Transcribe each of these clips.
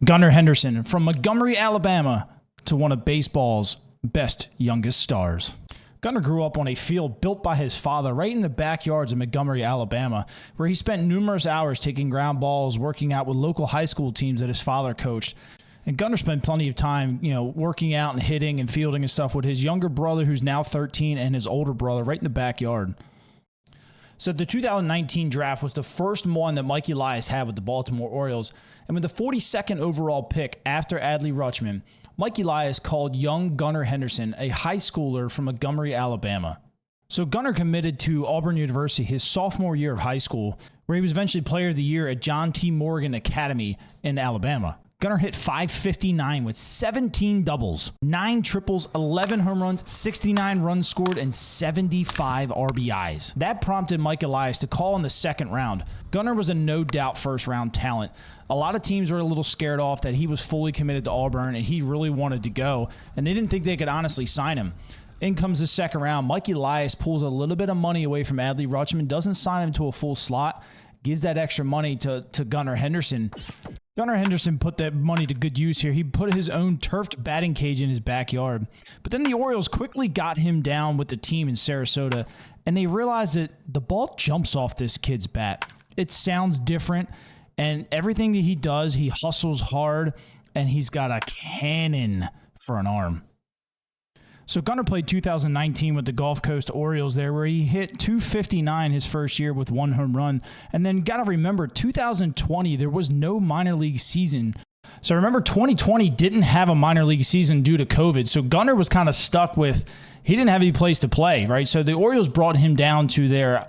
Gunnar Henderson, from Montgomery, Alabama, to one of baseball's best youngest stars. Gunnar grew up on a field built by his father right in the backyards of Montgomery, Alabama, where he spent numerous hours taking ground balls, working out with local high school teams that his father coached. And Gunnar spent plenty of time, working out and hitting and fielding and stuff with his younger brother, who's now 13, and his older brother right in the backyard. So the 2019 draft was the first one that Mike Elias had with the Baltimore Orioles. And with the 42nd overall pick after Adley Rutschman, Mike Elias called young Gunnar Henderson a high schooler from Montgomery, Alabama. So Gunnar committed to Auburn University his sophomore year of high school, where he was eventually Player of the Year at John T. Morgan Academy in Alabama. Gunnar hit .559 with 17 doubles, 9 triples, 11 home runs, 69 runs scored, and 75 RBIs. That prompted Mike Elias to call in the second round. Gunnar was a no-doubt first-round talent. A lot of teams were a little scared off that he was fully committed to Auburn and he really wanted to go, and they didn't think they could honestly sign him. In comes the second round. Mike Elias pulls a little bit of money away from Adley Rutschman, doesn't sign him to a full slot, gives that extra money to Gunnar Henderson. Gunnar Henderson put that money to good use here. He put his own turfed batting cage in his backyard. But then the Orioles quickly got him down with the team in Sarasota, and they realized that the ball jumps off this kid's bat. It sounds different, and everything that he does, he hustles hard, and he's got a cannon for an arm. So Gunnar played 2019 with the Gulf Coast Orioles there, where he hit .259 his first year with 1 home run. And then got to remember, 2020, there was no minor league season. So remember, 2020 didn't have a minor league season due to COVID. So Gunnar was kind of stuck with, he didn't have any place to play, right? So the Orioles brought him down to their, I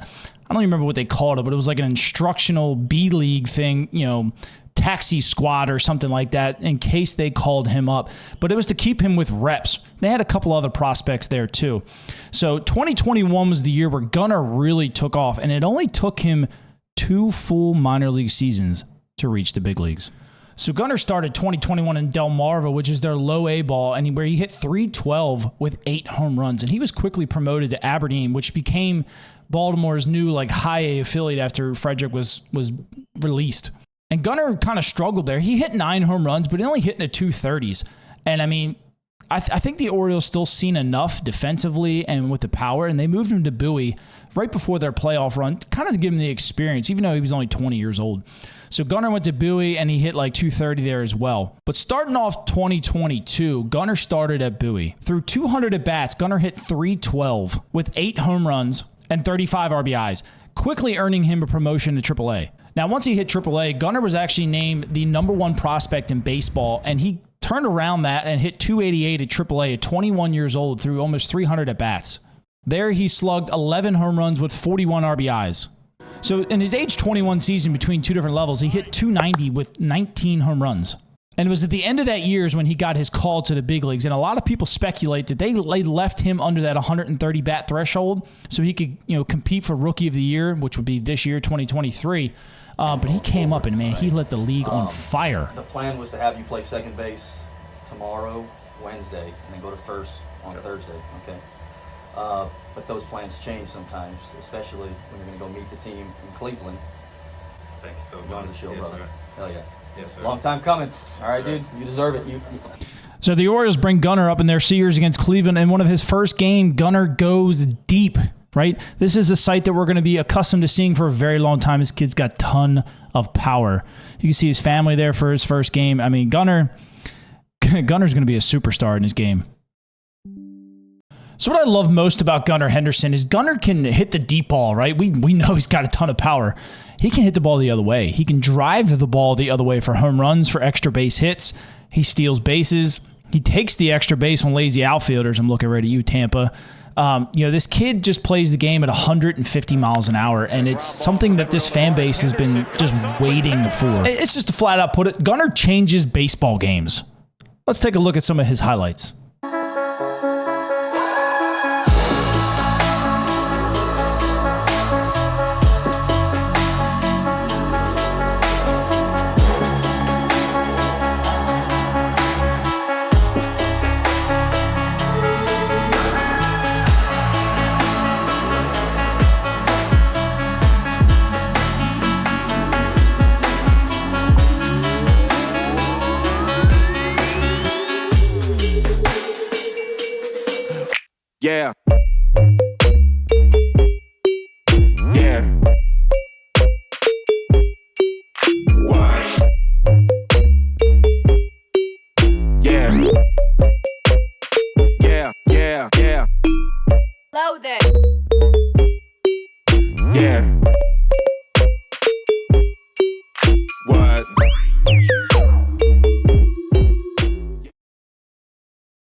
don't even remember what they called it, but it was like an instructional B-League thing, taxi squad or something like that in case they called him up. But it was to keep him with reps. They had a couple other prospects there too. So 2021 was the year where Gunnar really took off, and it only took him 2 full minor league seasons to reach the big leagues. So Gunnar started 2021 in Delmarva, which is their low A ball, and where he hit .312 with 8 home runs. And he was quickly promoted to Aberdeen, which became Baltimore's new high A affiliate after Frederick was released. And Gunnar kind of struggled there. He hit 9 home runs, but he only hit in the 230s. And I mean, I think the Orioles still seen enough defensively and with the power, and they moved him to Bowie right before their playoff run, kind of to give him the experience, even though he was only 20 years old. So Gunnar went to Bowie, and he hit 230 there as well. But starting off 2022, Gunnar started at Bowie. Through 200 at-bats, Gunnar hit .312 with 8 home runs and 35 RBIs, quickly earning him a promotion to AAA. Now, once he hit AAA, Gunnar was actually named the #1 prospect in baseball, and he turned around that and hit .288 at AAA at 21 years old through almost 300 at-bats. There, he slugged 11 home runs with 41 RBIs. So in his age 21 season between 2 different levels, he hit .290 with 19 home runs. And it was at the end of that year when he got his call to the big leagues. And a lot of people speculate that they left him under that 130 bat threshold so he could, compete for Rookie of the Year, which would be this year, 2023. But he came up and, man, he lit the league on fire. The plan was to have you play second base tomorrow, Wednesday, and then go to first on Thursday, okay? But those plans change sometimes, especially when you're going to go meet the team in Cleveland. Thank you so much. Going to the show, yes, brother. Sir. Hell yeah. Yes, sir. Long time coming. All right, sir. dude. You deserve it. So the Orioles bring Gunnar up in their series against Cleveland, and one of his first game, Gunnar goes deep, right? This is a sight that we're going to be accustomed to seeing for a very long time. This kid's got a ton of power. You can see his family there for his first game. I mean, Gunnar's going to be a superstar in his game. So what I love most about Gunnar Henderson is Gunnar can hit the deep ball, right? We know he's got a ton of power. He can hit the ball the other way. He can drive the ball the other way for home runs, for extra base hits. He steals bases. He takes the extra base on lazy outfielders. I'm looking right at you, Tampa. This kid just plays the game at 150 miles an hour, and it's something that this fan base has been just waiting for. It's just to flat out put it, Gunnar changes baseball games. Let's take a look at some of his highlights. Yeah. Yeah. What? Yeah. Yeah, yeah, yeah. Load it. Yeah.